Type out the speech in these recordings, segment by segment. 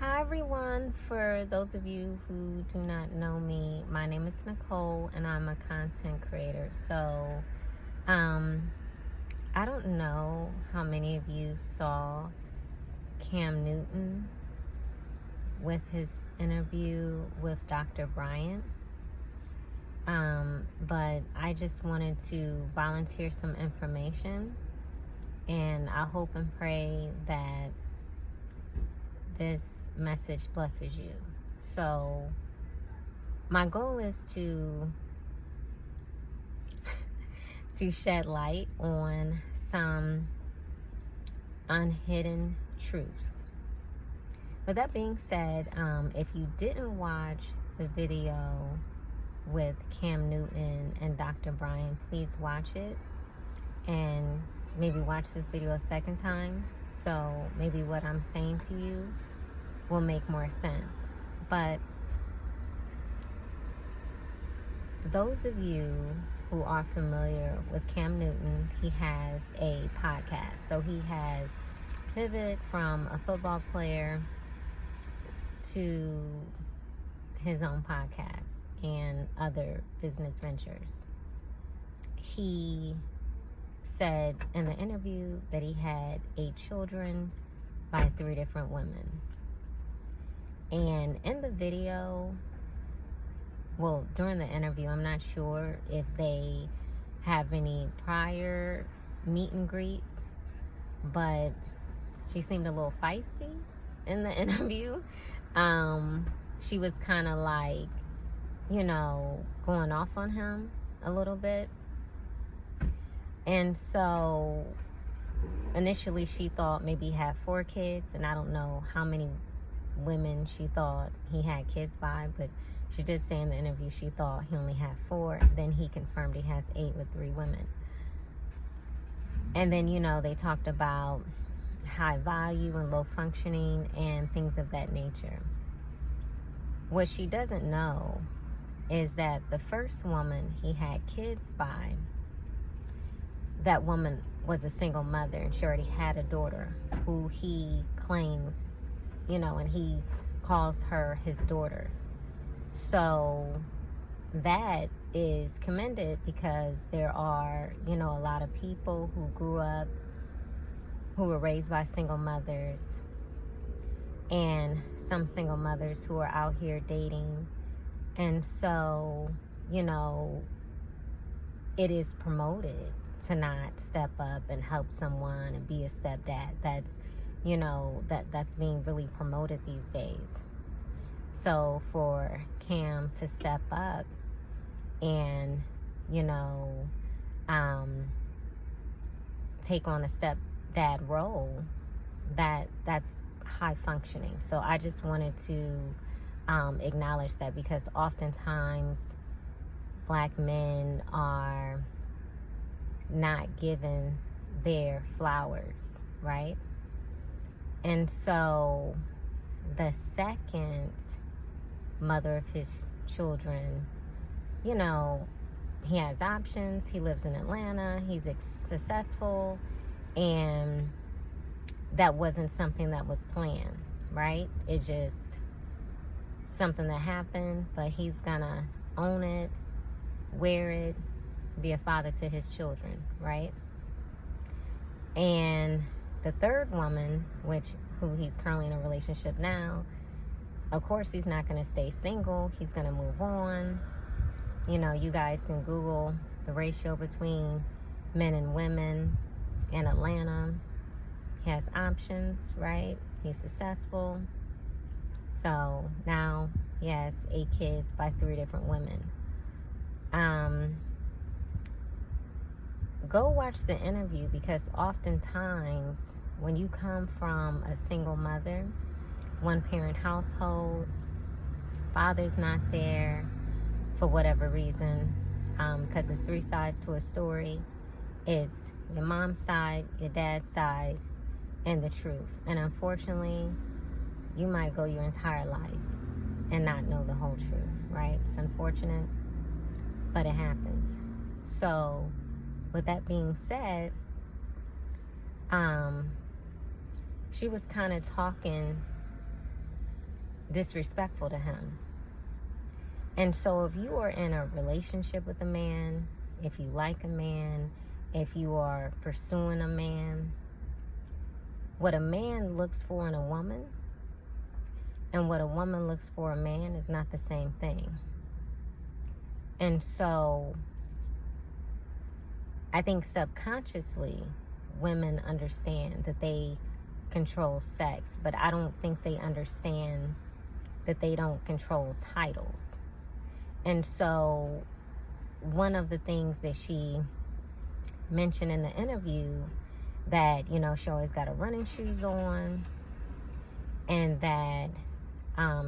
Hi everyone, for those of you who do not know me, my name is Nicole and I'm a content creator. So, I don't know how many of you saw Cam Newton with his interview with Dr. Bryant. But I just wanted to volunteer some information, and I hope and pray that this message blesses you. So my goal is to shed light on some unhidden truths. With that being said, if you didn't watch the video with Cam Newton and Dr. Brian, please watch it and maybe watch this video a second time, so maybe what I'm saying to you will make more sense. But those of you who are familiar with Cam Newton, he has a podcast. So he has pivoted from a football player to his own podcast and other business ventures. He said in the interview that he had 8 children by 3 different women. And in the video, well, during the interview, I'm not sure if they have any prior meet and greets, but she seemed a little feisty in the interview. She was kind of like, going off on him a little bit. And so initially she thought maybe he had 4 kids, and I don't know how many women she thought he had kids by, but she did say in the interview she thought he only had 4. Then he confirmed he has 8 with 3 women. And then, they talked about high value and low functioning and things of that nature. What she doesn't know is that the first woman he had kids by, that woman was a single mother, and she already had a daughter who he claims, and he calls her his daughter. So that is commended, because there are, a lot of people who grew up, who were raised by single mothers, and some single mothers who are out here dating. And so, it is promoted to not step up and help someone and be a stepdad. That's, that's being really promoted these days. So for Cam to step up and, take on a stepdad role, that's high functioning. So I just wanted to acknowledge that, because oftentimes Black men are not given their flowers, right? And so the second mother of his children, he has options. He lives in Atlanta. He's successful. And that wasn't something that was planned, right? It's just something that happened, but he's gonna own it, wear it, be a father to his children, right? And the third woman, who he's currently in a relationship now, of course he's not going to stay single. He's going to move on. You guys can Google the ratio between men and women in Atlanta. He has options, right? He's successful. So now he has 8 kids by 3 different women. Go watch the interview, because oftentimes when you come from a single mother, 1-parent household, father's not there for whatever reason, because it's 3 sides to a story. It's your mom's side, your dad's side, and the truth. And unfortunately, you might go your entire life and not know the whole truth, right? It's unfortunate, but it happens. So with that being said, she was kind of talking disrespectful to him. And so if you are in a relationship with a man, if you like a man, if you are pursuing a man, what a man looks for in a woman and what a woman looks for a man is not the same thing. And so I think subconsciously women understand that they control sex, but I don't think they understand that they don't control titles. And so one of the things that she mentioned in the interview, that, you know, she always got her running shoes on, and that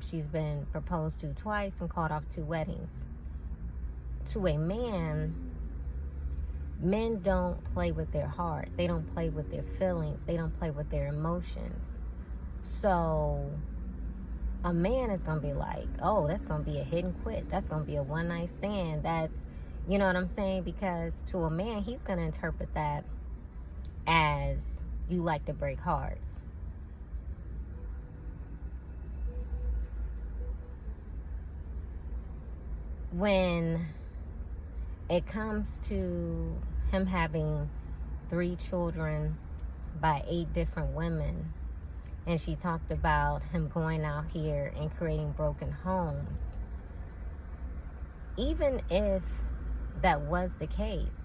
she's been proposed to twice and called off 2 weddings. To a man, men don't play with their heart. They don't play with their feelings. They don't play with their emotions. So a man is going to be like, oh, that's going to be a hit and quit. That's going to be a one-night stand. That's, you know what I'm saying? Because to a man, he's going to interpret that as you like to break hearts. When it comes to him having 3 children by 8 different women, and she talked about him going out here and creating broken homes, even if that was the case,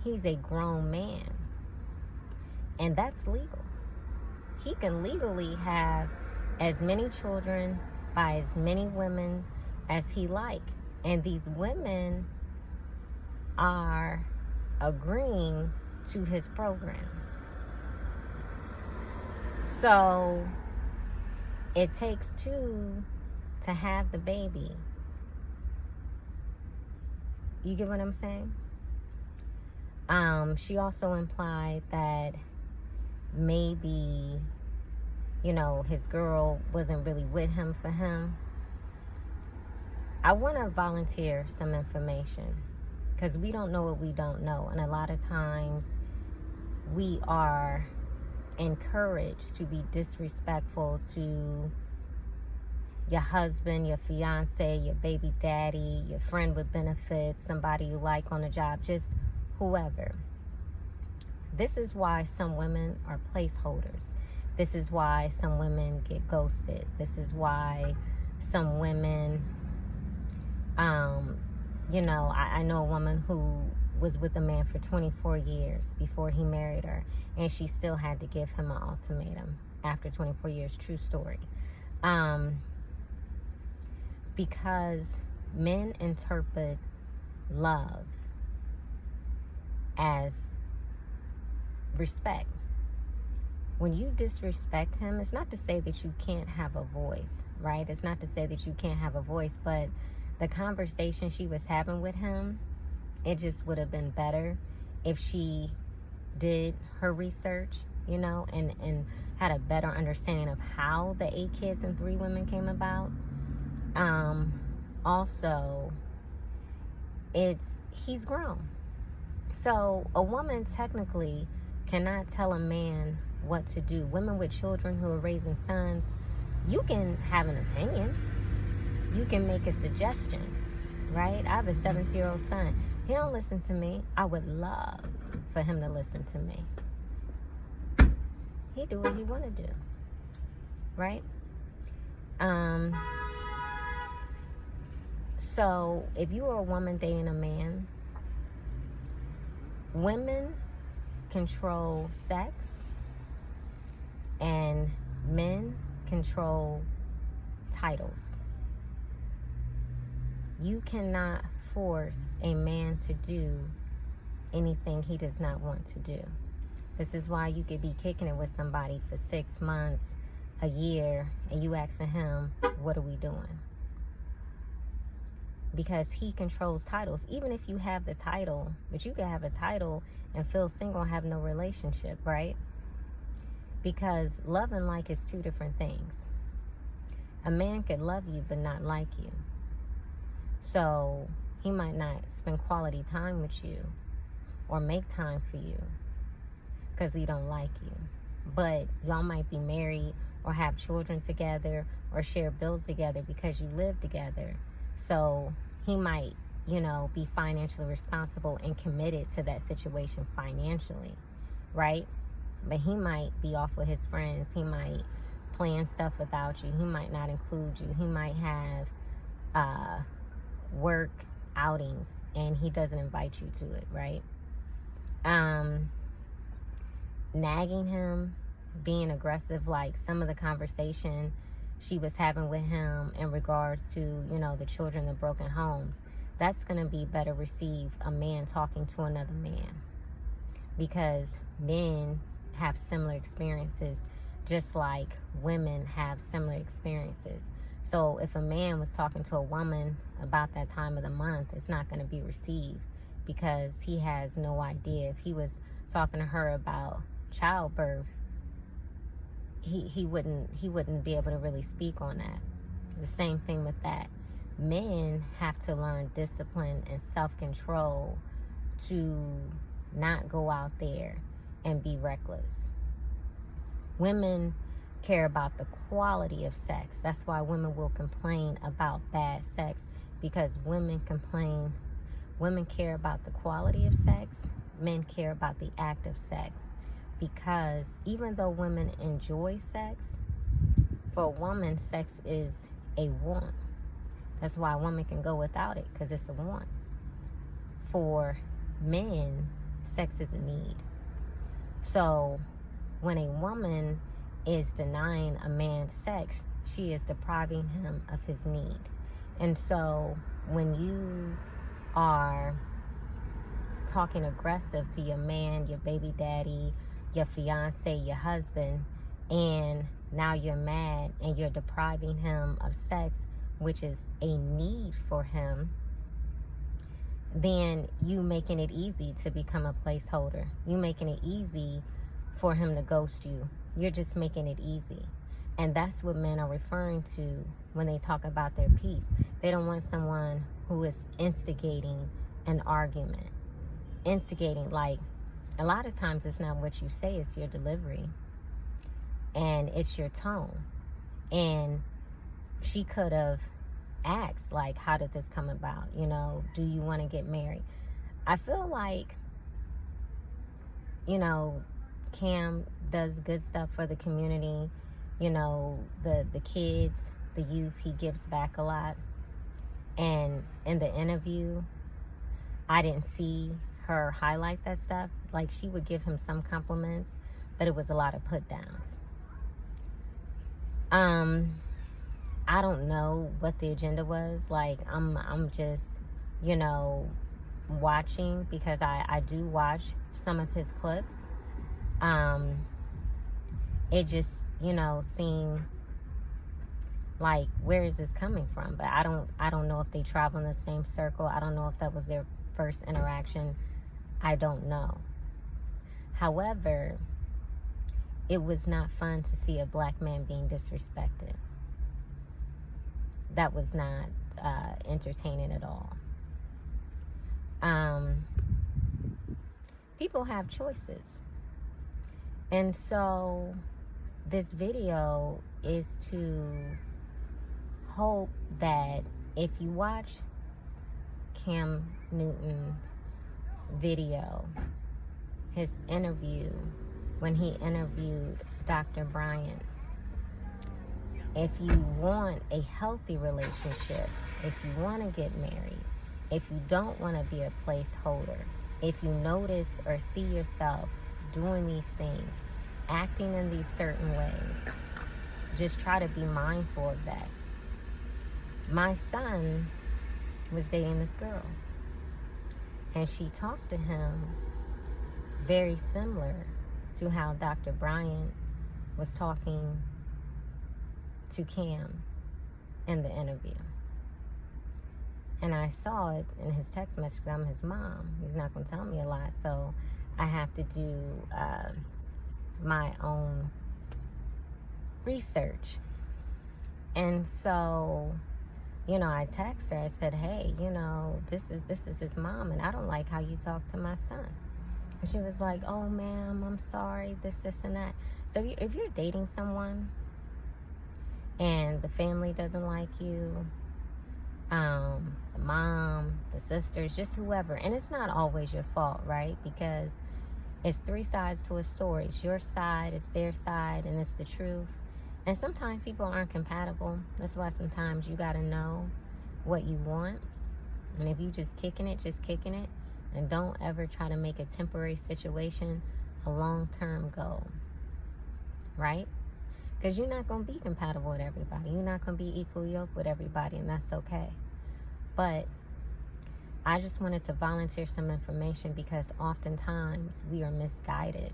he's a grown man, and that's legal. He can legally have as many children by as many women as he like, and these women are agreeing to his program. So it takes 2 to have the baby. You get what I'm saying? She also implied that maybe, you know, his girl wasn't really with him for him. I want to volunteer some information, because we don't know what we don't know. And a lot of times we are encouraged to be disrespectful to your husband, your fiance, your baby daddy, your friend with benefits, somebody you like on the job, just whoever. This is why some women are placeholders. This is why some women get ghosted. This is why some women, you know, I know a woman who was with a man for 24 years before he married her, and she still had to give him an ultimatum after 24 years. True story. Because men interpret love as respect. When you disrespect him, it's not to say that you can't have a voice, right? It's not to say that you can't have a voice, but the conversation she was having with him, it just would have been better if she did her research, you know, and had a better understanding of how the 8 kids and 3 women came about. Also, he's grown. So a woman technically cannot tell a man what to do. Women with children who are raising sons, you can have an opinion. You can make a suggestion, right? I have a 17-year-old son. He don't listen to me. I would love for him to listen to me. He do what he want to do, right? So if you are a woman dating a man, women control sex and men control titles. You cannot force a man to do anything he does not want to do. This is why you could be kicking it with somebody for 6 months, a year, and you asking him, what are we doing? Because he controls titles. Even if you have the title, but you could have a title and feel single and have no relationship, right? Because love and like is 2 different things. A man could love you but not like you. So he might not spend quality time with you or make time for you because he don't like you. But y'all might be married or have children together or share bills together because you live together. So he might, be financially responsible and committed to that situation financially, right? But he might be off with his friends. He might plan stuff without you. He might not include you. He might have work outings and he doesn't invite you to it, right? Nagging him, being aggressive, like some of the conversation she was having with him in regards to, the children in broken homes, that's going to be better received a man talking to another man, because men have similar experiences just like women have similar experiences. So if a man was talking to a woman about that time of the month, it's not going to be received because he has no idea. If he was talking to her about childbirth, he wouldn't be able to really speak on that. The same thing with that. Men have to learn discipline and self-control to not go out there and be reckless. Women care about the quality of sex. That's why women will complain about bad sex, because women care about the quality of sex. Men care about the act of sex, because even though women enjoy sex, for a woman, sex is a want. That's why a woman can go without it, because it's a want. For men, sex is a need. So when a woman is denying a man sex, she is depriving him of his need. And so when you are talking aggressive to your man, your baby daddy, your fiance, your husband, and now you're mad and you're depriving him of sex, which is a need for him, then you making it easy to become a placeholder. You making it easy for him to ghost you. You're just making it easy. And that's what men are referring to when they talk about their peace. They don't want someone who is instigating an argument. Instigating, like, a lot of times it's not what you say, it's your delivery. And it's your tone. And she could have asked, like, how did this come about? Do you want to get married? I feel like, Cam does good stuff for the community. The kids, the youth, he gives back a lot. And in the interview, I didn't see her highlight that stuff. Like, she would give him some compliments, but it was a lot of put downs. I don't know what the agenda was. Like, I'm just, watching, because I do watch some of his clips. It just, seemed like, where is this coming from? But I don't know if they travel in the same circle. I don't know if that was their first interaction. I don't know. However, it was not fun to see a black man being disrespected. That was not entertaining at all. People have choices. And so this video is to hope that if you watch Cam Newton's video, his interview, when he interviewed Dr. Bryant, if you want a healthy relationship, if you want to get married, if you don't want to be a placeholder, if you notice or see yourself doing these things, acting in these certain ways, just try to be mindful of that. My son was dating this girl, and she talked to him very similar to how Dr. Bryant was talking to Cam in the interview. And I saw it in his text message, because I'm his mom. He's not going to tell me a lot, so I have to do my own research. And so, I text her. I said, hey, this is his mom, and I don't like how you talk to my son. And she was like, oh, ma'am, I'm sorry, this, and that. So if you're dating someone, and the family doesn't like you, the mom, the sisters, just whoever. And it's not always your fault, right? Because it's three sides to a story. It's your side, it's their side, and it's the truth. And sometimes people aren't compatible. That's why sometimes you got to know what you want. And if you just kicking it, just kicking it. And don't ever try to make a temporary situation a long-term goal, right? Because you're not going to be compatible with everybody. You're not going to be equally yoked with everybody, and that's okay. But I just wanted to volunteer some information because oftentimes we are misguided.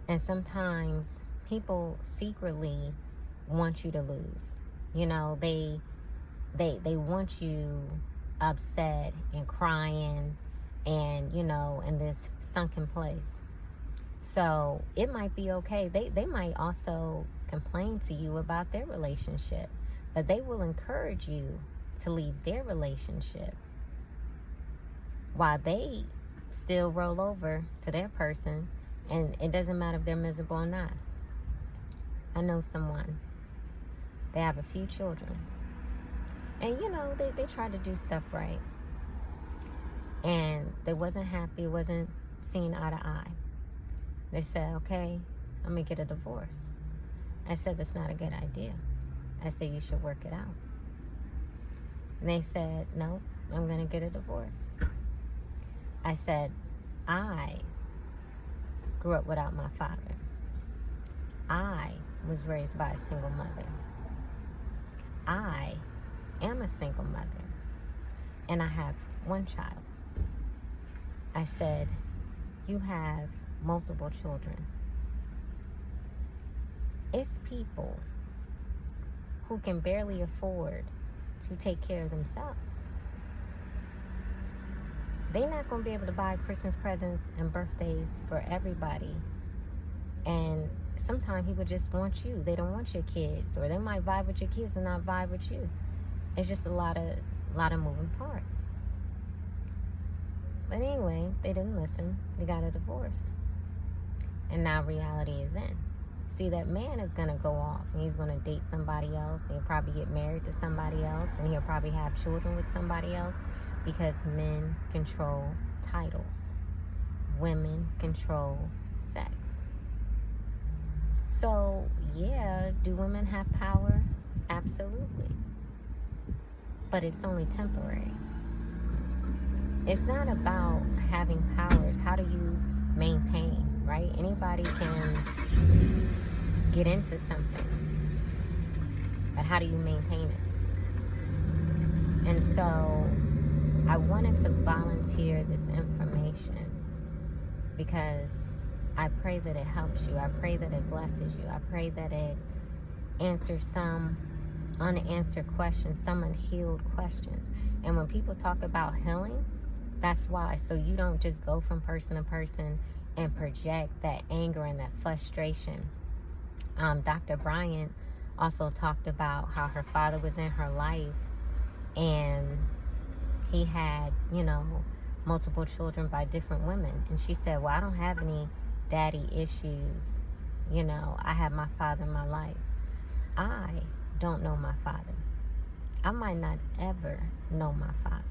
And sometimes people secretly want you to lose. You know, they want you upset and crying and, you know, in this sunken place. So it might be okay. They might also complain to you about their relationship, but they will encourage you to leave their relationship while they still roll over to their person, and it doesn't matter if they're miserable or not. I know someone, they have a few children, and you know, they try to do stuff right, and they wasn't happy, wasn't seen eye to eye. They said, okay, I'm gonna get a divorce. I said, that's not a good idea. I said, you should work it out. And they said, no, I'm gonna get a divorce. I said, I grew up without my father. I was raised by a single mother. I am a single mother, and I have one child. I said, you have multiple children. It's people who can barely afford to take care of themselves. They're not going to be able to buy Christmas presents and birthdays for everybody. And sometimes people just want you. They don't want your kids, or they might vibe with your kids and not vibe with you. It's just a lot of moving parts. But anyway, they didn't listen. They got a divorce. And now reality is in. See, that man is going to go off and he's going to date somebody else. And he'll probably get married to somebody else. And he'll probably have children with somebody else, because men control titles. Women control sex. So, yeah, do women have power? Absolutely. But it's only temporary. It's not about having powers. How do you maintain, right? Anybody can get into something, but how do you maintain it? And so I wanted to volunteer this information because I pray that it helps you. I pray that it blesses you. I pray that it answers some unanswered questions, some unhealed questions. And when people talk about healing, that's why. So you don't just go from person to person and project that anger and that frustration. Dr. Bryant also talked about how her father was in her life and he had, you know, multiple children by different women. And she said, well, I don't have any daddy issues. You know, I have my father in my life. I don't know my father. I might not ever know my father.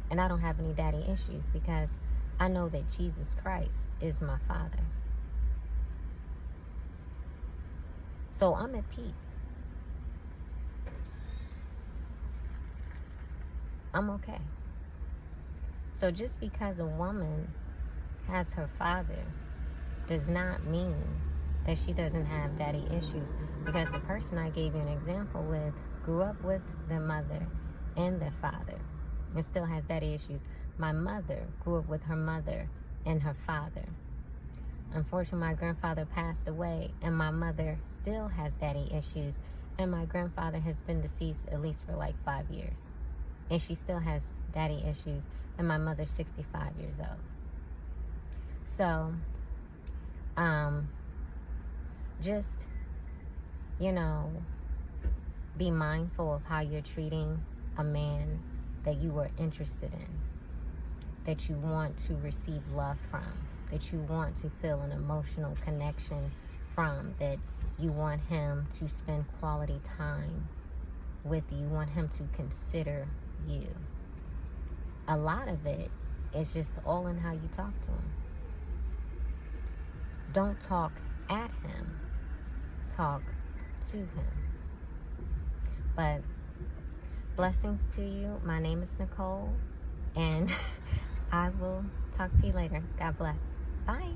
And I don't have any daddy issues because I know that Jesus Christ is my father. So I'm at peace. I'm okay. So just because a woman has her father does not mean that she doesn't have daddy issues. Because the person I gave you an example with grew up with their mother and their father and still has daddy issues. My mother grew up with her mother and her father. Unfortunately, my grandfather passed away, and my mother still has daddy issues, and my grandfather has been deceased at least for like 5 years, and she still has daddy issues, and my mother's 65 years old. So, just, you know, be mindful of how you're treating a man that you are interested in, that you want to receive love from, that you want to feel an emotional connection from, that You want him to spend quality time with you. You want him to consider you. A lot of it is just all in how you talk to him. Don't talk at him. Talk to him. But blessings to you. My name is Nicole, and I will talk to you later. God bless. Bye.